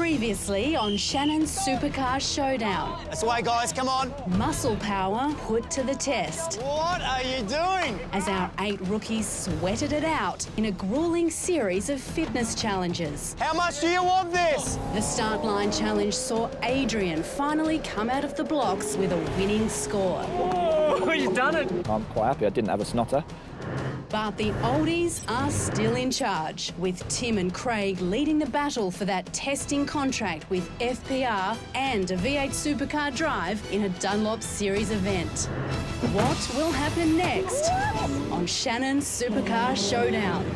Previously on Shannons Supercar Showdown. That's the way, guys, come on. Muscle power put to the test. What are you doing? As our 8 rookies sweated it out in a grueling series of fitness challenges. How much do you want this? The start line challenge saw Adrian finally come out of the blocks with a winning score. Oh, you've done it. I'm quite happy I didn't have a snotter. But the oldies are still in charge, with Tim and Craig leading the battle for that testing contract with FPR and a V8 Supercar drive in a Dunlop Series event. What will happen next on Shannons Supercar Showdown?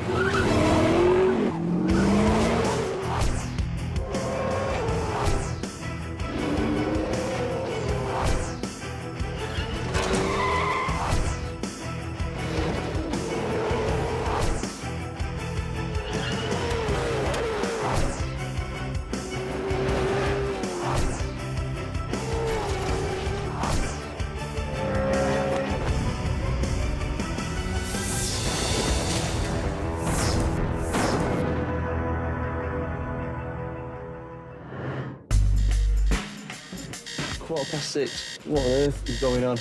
Quarter-past-6. What on earth is going on?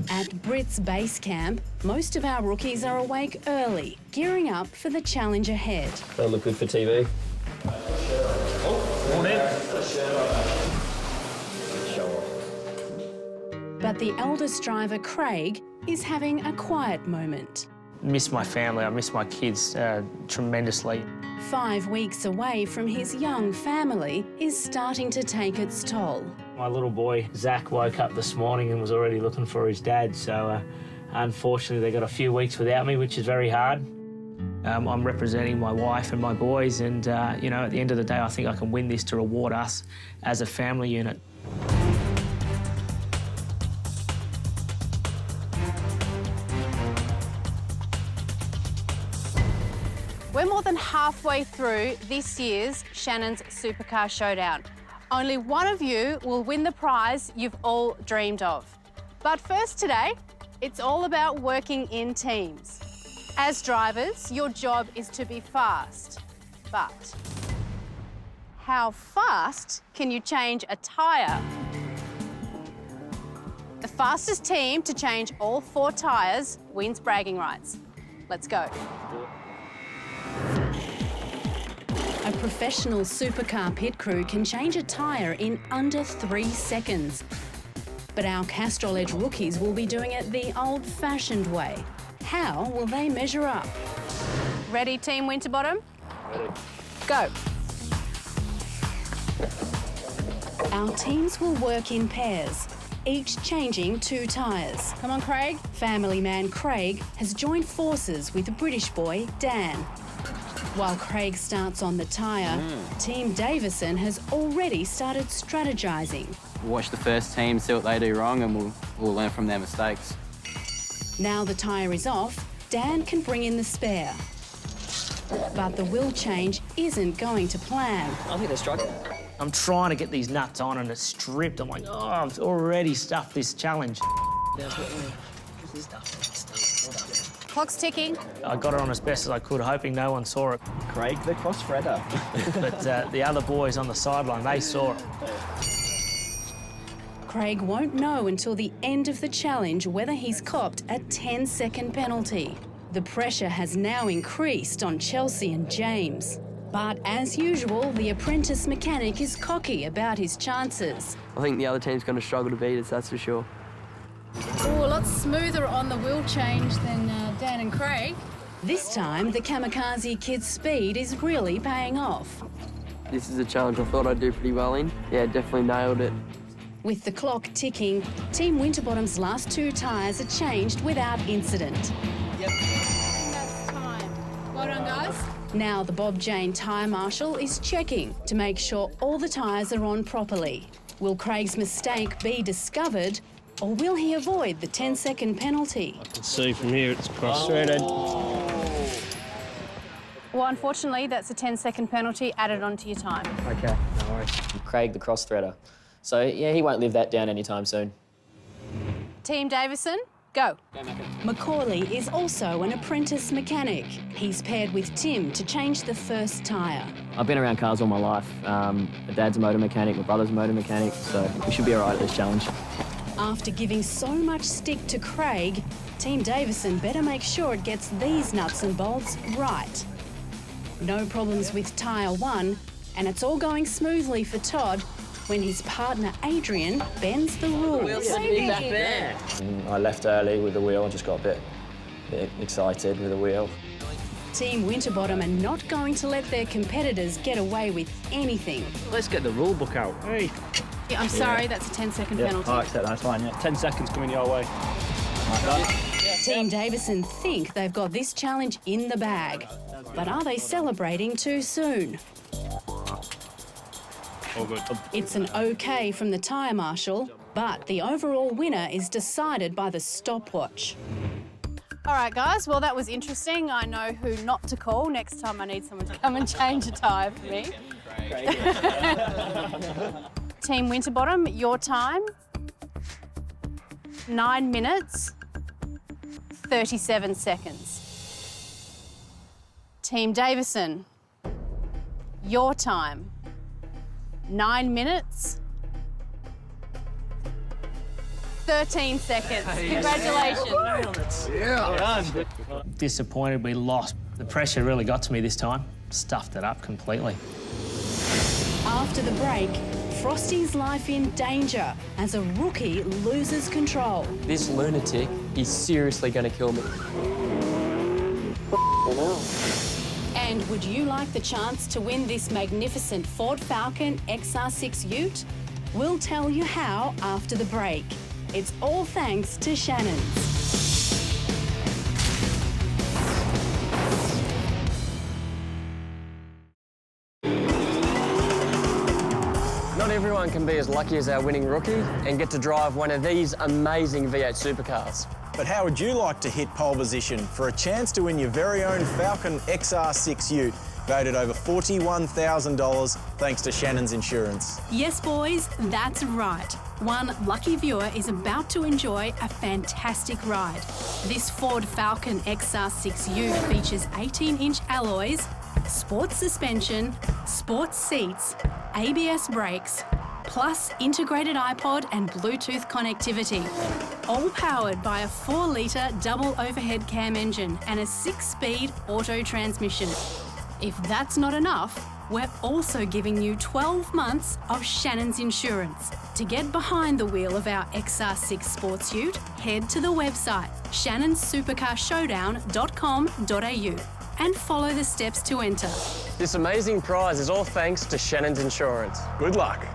At Brit's base camp, most of our rookies are awake early, gearing up for the challenge ahead. That'll look good for TV. Oh, But the eldest driver, Craig, is having a quiet moment. I miss my family, I miss my kids tremendously. 5 weeks away from his young family is starting to take its toll. My little boy, Zach, woke up this morning and was already looking for his dad, so unfortunately they got a few weeks without me, which is very hard. I'm representing my wife and my boys, and you know, at the end of the day, I think I can win this to reward us as a family unit. We're more than halfway through this year's Shannons Supercar Showdown. Only one of you will win the prize you've all dreamed of. But first today, it's all about working in teams. As drivers, your job is to be fast. But how fast can you change a tyre? The fastest team to change all 4 tyres wins bragging rights. Let's go. A professional supercar pit crew can change a tyre in under 3 seconds. But our Castrol Edge rookies will be doing it the old-fashioned way. How will they measure up? Ready, Team Winterbottom? Ready. Go. Our teams will work in pairs, each changing 2 tyres. Come on, Craig. Family man Craig has joined forces with British boy Dan. While Craig starts on the tyre, Team Davison has already started strategising. Watch the first team, see what they do wrong, and we'll learn from their mistakes. Now the tyre is off, Dan can bring in the spare. But the wheel change isn't going to plan. I think they're struggling. I'm trying to get these nuts on and it's stripped. I'm like, oh, I've already stuffed this challenge. Clock's ticking. I got it on as best as I could, hoping no one saw it. Craig, the cross-threader. But the other boys on the sideline, they saw it. Craig won't know until the end of the challenge whether he's copped a 10-second penalty. The pressure has now increased on Chelsea and James. But as usual, the apprentice mechanic is cocky about his chances. I think the other team's going to struggle to beat us, that's for sure. Oh, a lot smoother on the wheel change than Dan and Craig. This time, the Kamikaze kid's speed is really paying off. This is a challenge I thought I'd do pretty well in. Yeah, definitely nailed it. With the clock ticking, Team Winterbottom's last 2 tyres are changed without incident. Yep. That's time. Well done, guys. Now the Bob Jane tyre marshal is checking to make sure all the tyres are on properly. Will Craig's mistake be discovered, or will he avoid the 10-second penalty? I can see from here it's cross-threaded. Well, unfortunately, that's a 10-second penalty added onto your time. OK, no worries. Craig, the cross-threader. So, yeah, he won't live that down anytime soon. Team Davison, Go. Macaulay is also an apprentice mechanic. He's paired with Tim to change the first tyre. I've been around cars all my life. My dad's a motor mechanic, my brother's a motor mechanic, so we should be all right at this challenge. After giving so much stick to Craig, Team Davison better make sure it gets these nuts and bolts right. No problems with tyre 1, and it's all going smoothly for Todd when his partner Adrian bends the rules. I left early with the wheel, I just got a bit excited with the wheel. Team Winterbottom are not going to let their competitors get away with anything. Let's get the rule book out. Hey. Yeah, I'm sorry, that's a 10-second penalty. I accept that's fine, yeah. 10 seconds coming your way. Right, done. Team Davison think they've got this challenge in the bag. But are they celebrating too soon? All good. It's an OK from the tyre marshal, but the overall winner is decided by the stopwatch. All right, guys, well, that was interesting. I know who not to call next time I need someone to come and change a tyre for me. Team Winterbottom, your time, 9 minutes, 37 seconds. Team Davison, your time, 9 minutes, 13 seconds. Congratulations. Disappointed we lost. The pressure really got to me this time. Stuffed it up completely. After the break, Frosty's life in danger as a rookie loses control. This lunatic is seriously going to kill me. And would you like the chance to win this magnificent Ford Falcon XR6 Ute? We'll tell you how after the break. It's all thanks to Shannons. Not everyone can be as lucky as our winning rookie and get to drive one of these amazing V8 supercars. But how would you like to hit pole position for a chance to win your very own Falcon XR6 Ute, valued over $41,000 thanks to Shannons Insurance? Yes, boys, that's right. One lucky viewer is about to enjoy a fantastic ride. This Ford Falcon XR6 Ute features 18-inch alloys, sports suspension, sports seats, ABS brakes, plus integrated iPod and Bluetooth connectivity. All powered by a 4-litre double overhead cam engine and a 6-speed auto transmission. If that's not enough, we're also giving you 12 months of Shannons Insurance. To get behind the wheel of our XR6 Sports Ute, head to the website shannonsupercarshowdown.com.au and follow the steps to enter. This amazing prize is all thanks to Shannons Insurance. Good luck.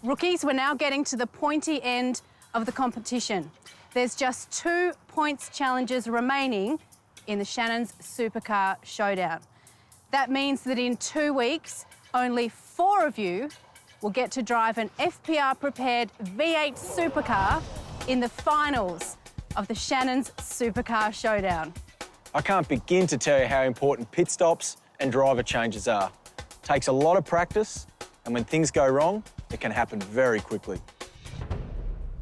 Rookies, we're now getting to the pointy end of the competition. There's just 2 points challenges remaining in the Shannons Supercar Showdown. That means that in 2 weeks, only 4 of you will get to drive an FPR-prepared V8 Supercar in the finals of the Shannons Supercar Showdown. I can't begin to tell you how important pit stops and driver changes are. It takes a lot of practice, and when things go wrong, it can happen very quickly.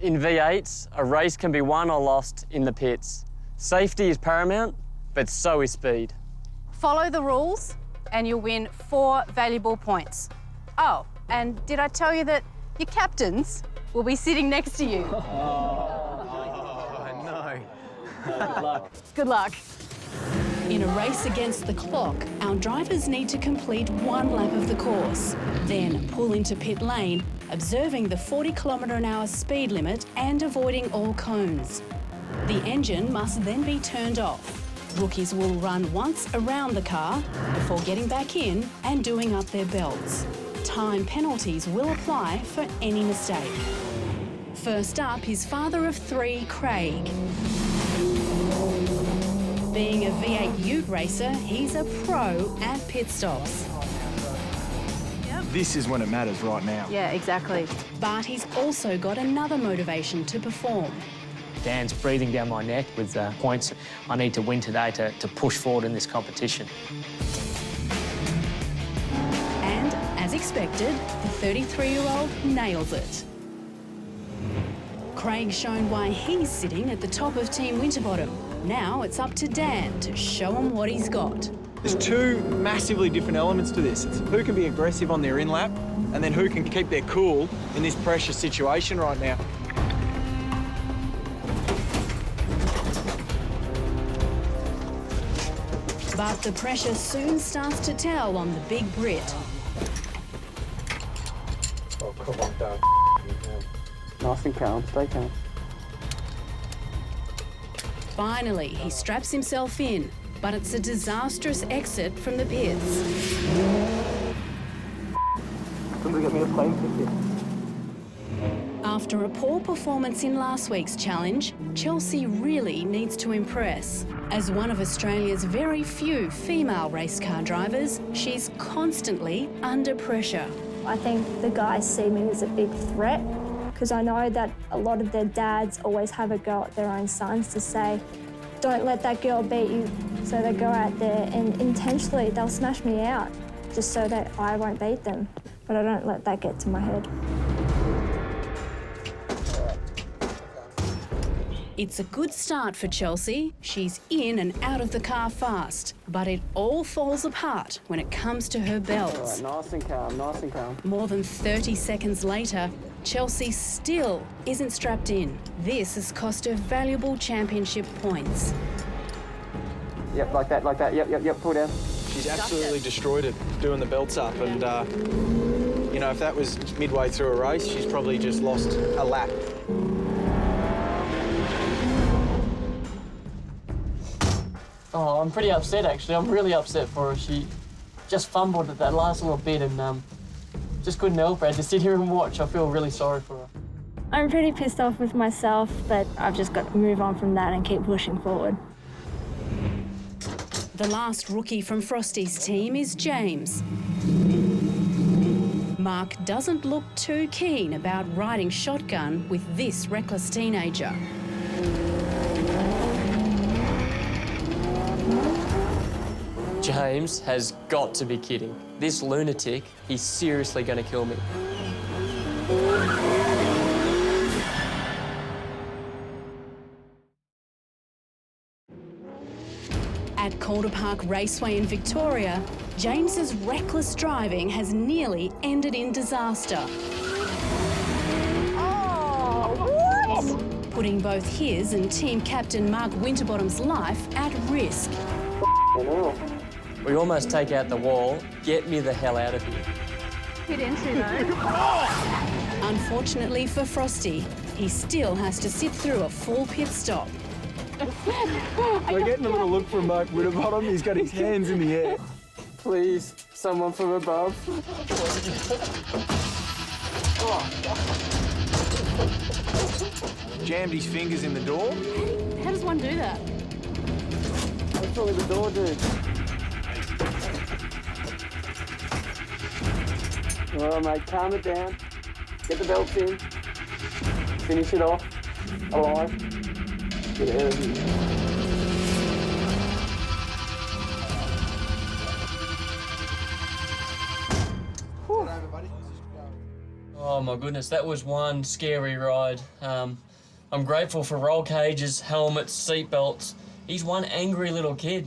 In V8s, a race can be won or lost in the pits. Safety is paramount, but so is speed. Follow the rules and you'll win 4 valuable points. Oh, and did I tell you that your captains will be sitting next to you? Oh, no. Good luck. Good luck. In a race against the clock, our drivers need to complete 1 lap of the course, then pull into pit lane, observing the 40km/h speed limit and avoiding all cones. The engine must then be turned off. Rookies will run once around the car before getting back in and doing up their belts. Time penalties will apply for any mistake. First up is father of 3, Craig. Being a V8 Ute racer, he's a pro at pit stops. This is when it matters right now. Yeah, exactly. But he's also got another motivation to perform. Dan's breathing down my neck with points I need to win today to push forward in this competition. And, as expected, the 33-year-old nails it. Craig's shown why he's sitting at the top of Team Winterbottom. Now it's up to Dan to show him what he's got. There's two massively different elements to this. It's who can be aggressive on their in-lap and then who can keep their cool in this pressure situation right now. But the pressure soon starts to tell on the big Brit. Oh, come on, Dan. Nice and calm, stay calm. Finally, he straps himself in, but it's a disastrous exit from the pits. Somebody get me a plane ticket. After a poor performance in last week's challenge, Chelsea really needs to impress. As one of Australia's very few female race car drivers, she's constantly under pressure. I think the guys see me as a big threat because I know that a lot of their dads always have a go at their own sons to say, don't let that girl beat you. So they go out there and intentionally they'll smash me out just so that I won't beat them. But I don't let that get to my head. It's a good start for Chelsea. She's in and out of the car fast, but it all falls apart when it comes to her belts. All right, nice and calm, nice and calm. More than 30 seconds later, Chelsea still isn't strapped in. This has cost her valuable championship points. Yep, like that, yep, pull down. She's absolutely destroyed it doing the belts up and, you know, if that was midway through a race, she's probably just lost a lap. Oh, I'm pretty upset, actually. I'm really upset for her. She just fumbled at that last little bit and just couldn't help her. I had to sit here and watch. I feel really sorry for her. I'm pretty pissed off with myself, but I've just got to move on from that and keep pushing forward. The last rookie from Frosty's team is James. Mark doesn't look too keen about riding shotgun with this reckless teenager. James has got to be kidding. This lunatic, he's seriously going to kill me. At Calder Park Raceway in Victoria, James's reckless driving has nearly ended in disaster. Oh, what? Putting both his and team captain Mark Winterbottom's life at risk. We almost take out the wall. Get me the hell out of here. Hit into though. Unfortunately for Frosty, he still has to sit through a full pit stop. We're getting a little look from Mark Winterbottom. He's got his hands in the air. Please, someone from above. Jammed his fingers in the door. How does one do that? What's wrong with the door, dude? All right, mate, calm it down. Get the belts in. Finish it off. Alive. Get out of here. Oh my goodness, that was one scary ride. I'm grateful for roll cages, helmets, seat belts. He's one angry little kid.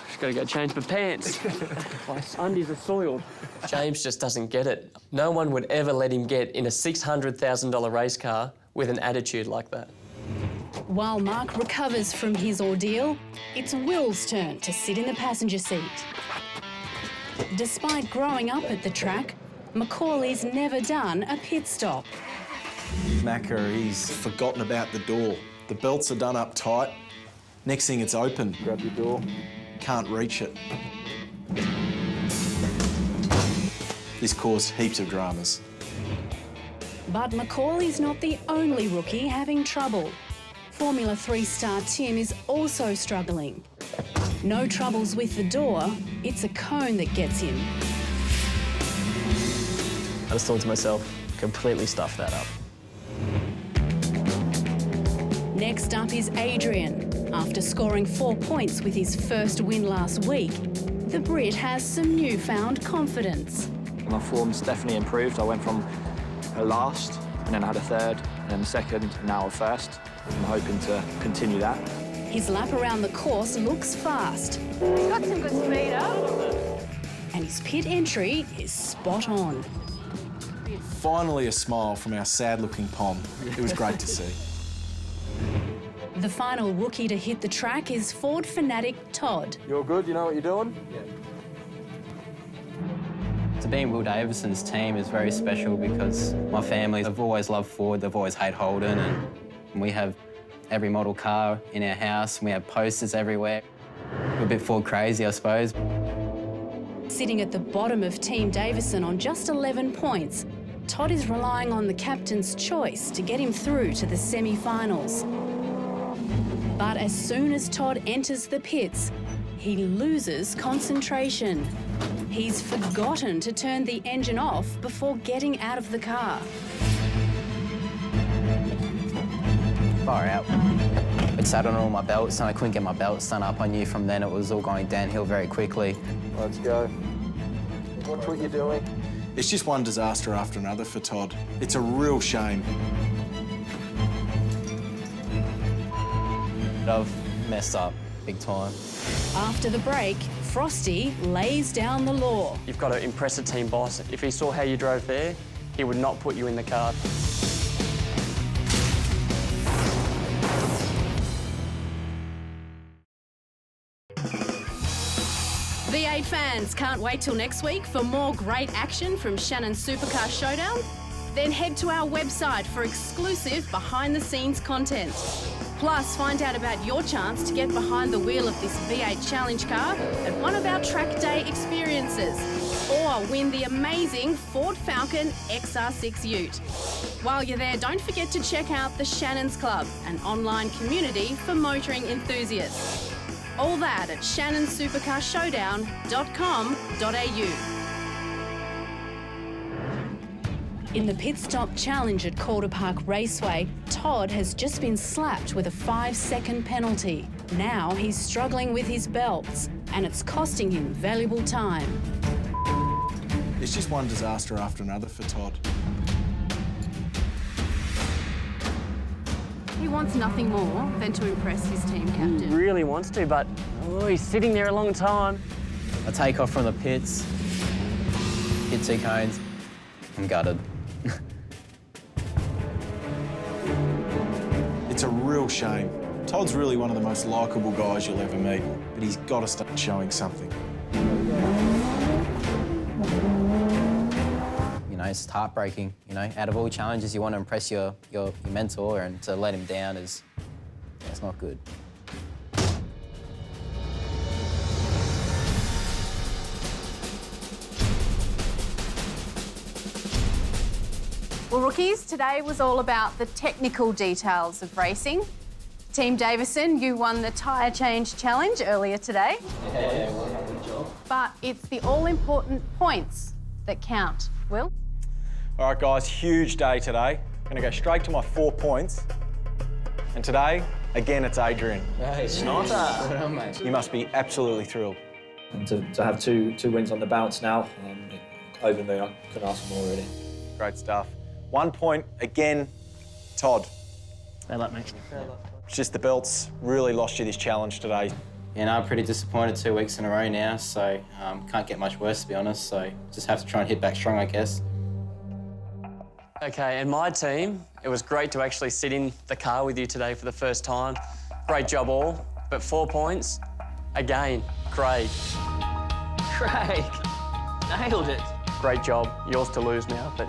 Just gotta go change my pants. My undies are soiled. James just doesn't get it. No one would ever let him get in a $600,000 race car with an attitude like that. While Mark recovers from his ordeal, it's Will's turn to sit in the passenger seat. Despite growing up at the track, Macaulay's never done a pit stop. Macca, he's forgotten about the door. The belts are done up tight. Next thing, it's open. Grab your door. Can't reach it. This caused heaps of dramas. But Macaulay's not the only rookie having trouble. Formula 3 star Tim is also struggling. No troubles with the door, it's a cone that gets him. I just thought to myself, completely stuffed that up. Next up is Adrian. After scoring 4 points with his first win last week, the Brit has some newfound confidence. My form's definitely improved. I went from a last, and then I had a third, and then a second, and now a first. I'm hoping to continue that. His lap around the course looks fast. He's got some good speed up. And his pit entry is spot on. Finally a smile from our sad-looking Pom. It was great to see. The final rookie to hit the track is Ford fanatic Todd. You're good? You know what you're doing? Yeah. To be in Will Davison's team is very special because my family have always loved Ford, they've always hated Holden, and we have every model car in our house, and we have posters everywhere. We're a bit Ford crazy, I suppose. Sitting at the bottom of Team Davison on just 11 points, Todd is relying on the captain's choice to get him through to the semi-finals. But as soon as Todd enters the pits, he loses concentration. He's forgotten to turn the engine off before getting out of the car. Far out. I'd sat on all my belts and I couldn't get my belts done up. I knew from then it was all going downhill very quickly. Let's go. Watch what you're doing. It's just one disaster after another for Todd. It's a real shame. I've messed up big time. After the break, Frosty lays down the law. You've got to impress a team boss. If he saw how you drove there, he would not put you in the car. V8 fans can't wait till next week for more great action from Shannons Supercar Showdown? Then head to our website for exclusive behind-the-scenes content. Plus, find out about your chance to get behind the wheel of this V8 Challenge car at one of our track day experiences. Or win the amazing Ford Falcon XR6 Ute. While you're there, don't forget to check out the Shannons Club, an online community for motoring enthusiasts. All that at shannonsupercarshowdown.com.au. In the pit stop challenge at Calder Park Raceway, Todd has just been slapped with a 5-second penalty. Now he's struggling with his belts, and it's costing him valuable time. It's just one disaster after another for Todd. He wants nothing more than to impress his team captain. He really wants to, but he's sitting there a long time. I take off from the pits, hit 2 cones, I'm gutted. It's a real shame. Todd's really one of the most likeable guys you'll ever meet, but he's got to start showing something. You know, it's heartbreaking, you know. Out of all challenges, you want to impress your mentor, and to let him down it's not good. Well, rookies, today was all about the technical details of racing. Team Davison, you won the tyre change challenge earlier today. Yeah, well, good job. But it's the all-important points that count. Will? All right, guys, huge day today. I'm going to go straight to my 4 points. And today, again, it's Adrian. Hey, Snotter. Well done, mate. You must be absolutely thrilled. And to have two wins on the bounce now, over the moon, I couldn't ask for more, really. Great stuff. 1 point, again, Todd. Bad luck, mate. It's just the belts really lost you this challenge today. You know, I'm pretty disappointed 2 weeks in a row now, so can't get much worse, to be honest, so just have to try and hit back strong, I guess. Okay, and my team, it was great to actually sit in the car with you today for the first time. Great job all, but 4 points, again, Craig. Craig, nailed it. Great job, yours to lose now, but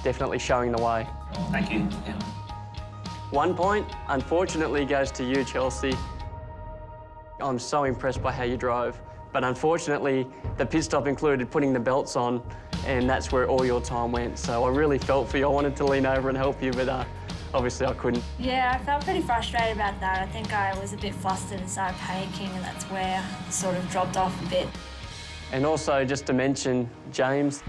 definitely showing the way. Thank you. Yeah. 1 point, unfortunately, goes to you, Chelsea. I'm so impressed by how you drove, but unfortunately, the pit stop included putting the belts on, and that's where all your time went. So I really felt for you. I wanted to lean over and help you, but obviously I couldn't. Yeah, I felt pretty frustrated about that. I think I was a bit flustered and started panicking, and that's where I sort of dropped off a bit. And also, just to mention, James,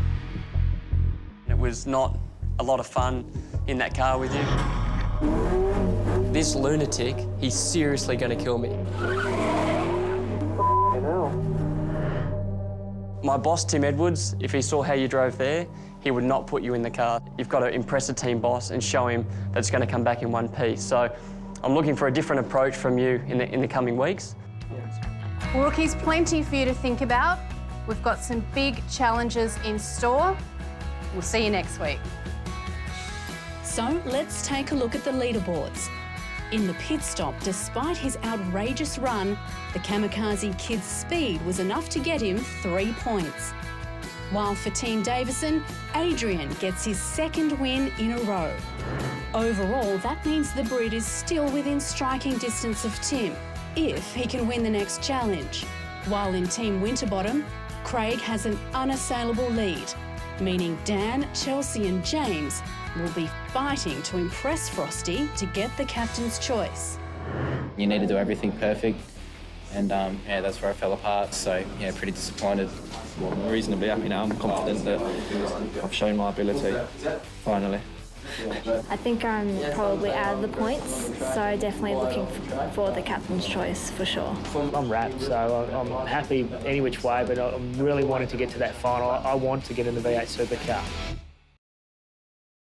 it was not a lot of fun in that car with you. This lunatic, he's seriously going to kill me. My boss, Tim Edwards, if he saw how you drove there, he would not put you in the car. You've got to impress a team boss and show him that it's going to come back in one piece. So I'm looking for a different approach from you in the coming weeks. Well, rookies, plenty for you to think about. We've got some big challenges in store. We'll see you next week. So let's take a look at the leaderboards. In the pit stop, despite his outrageous run, the Kamikaze Kid's speed was enough to get him 3 points. While for Team Davison, Adrian gets his second win in a row. Overall, that means the Brit is still within striking distance of Tim, if he can win the next challenge. While in Team Winterbottom, Craig has an unassailable lead, meaning Dan, Chelsea and James will be fighting to impress Frosty to get the captain's choice. You need to do everything perfect, and yeah, that's where I fell apart, so yeah, pretty disappointed. Well, no reason to be happy now. I'm confident that I've shown my ability, finally. I think I'm probably out of the points, so definitely looking for the captain's choice for sure. I'm wrapped, so I'm happy any which way, but I'm really wanting to get to that final. I want to get in the V8 Supercar.